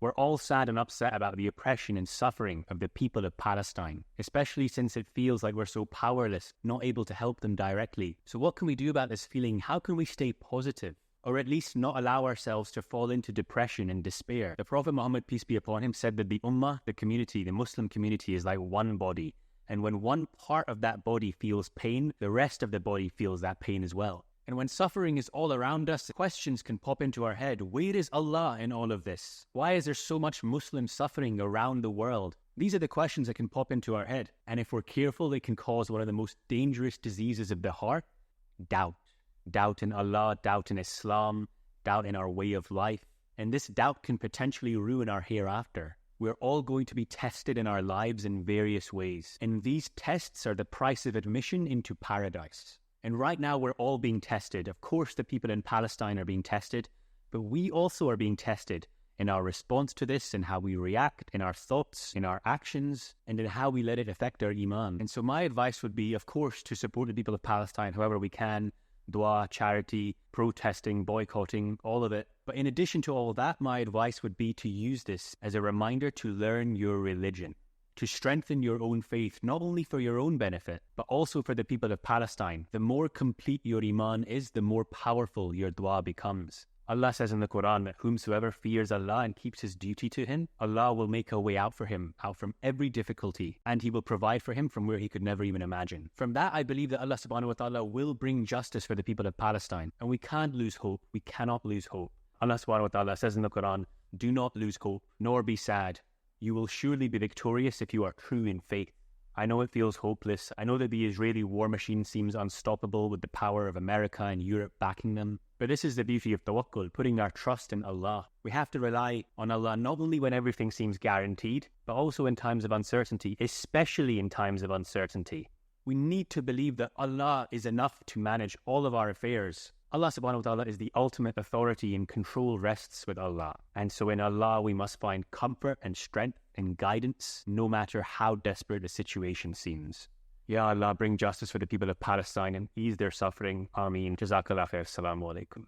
We're all sad and upset about the oppression and suffering of the people of Palestine, especially since it feels like we're so powerless, not able to help them directly. So what can we do about this feeling? How can we stay positive? Or at least not allow ourselves to fall into depression and despair. The Prophet Muhammad, peace be upon him, said that the ummah, the community, the Muslim community is like one body. And when one part of that body feels pain, the rest of the body feels that pain as well. And when suffering is all around us, questions can pop into our head. Where is Allah in all of this? Why is there so much Muslim suffering around the world? These are the questions that can pop into our head. And if we're careful, they can cause one of the most dangerous diseases of the heart: doubt. Doubt in Allah, doubt in Islam, doubt in our way of life. And this doubt can potentially ruin our hereafter. We're all going to be tested in our lives in various ways. And these tests are the price of admission into paradise. And right now we're all being tested. Of course, the people in Palestine are being tested, but we also are being tested in our response to this, and how we react, in our thoughts, in our actions, and in how we let it affect our iman. And so my advice would be, of course, to support the people of Palestine however we can. Dua, charity, protesting, boycotting, all of it. But in addition to all that, my advice would be to use this as a reminder to learn your religion, to strengthen your own faith, not only for your own benefit, but also for the people of Palestine. The more complete your iman is, the more powerful your dua becomes. Allah says in the Quran that whomsoever fears Allah and keeps his duty to him, Allah will make a way out for him, out from every difficulty, and he will provide for him from where he could never even imagine. From that, I believe that Allah subhanahu wa ta'ala will bring justice for the people of Palestine, and we can't lose hope. We cannot lose hope. Allah subhanahu wa ta'ala says in the Quran, do not lose hope, nor be sad. You will surely be victorious if you are true in faith. I know it feels hopeless. I know that the Israeli war machine seems unstoppable with the power of America and Europe backing them. But this is the beauty of Tawakkul, putting our trust in Allah. We have to rely on Allah not only when everything seems guaranteed, but also in times of uncertainty, especially in times of uncertainty. We need to believe that Allah is enough to manage all of our affairs. Allah subhanahu wa ta'ala is the ultimate authority, and control rests with Allah. And so in Allah we must find comfort and strength and guidance, no matter how desperate the situation seems. Ya Allah, bring justice for the people of Palestine and ease their suffering. Ameen. Jazakallah khair. Assalamu alaikum.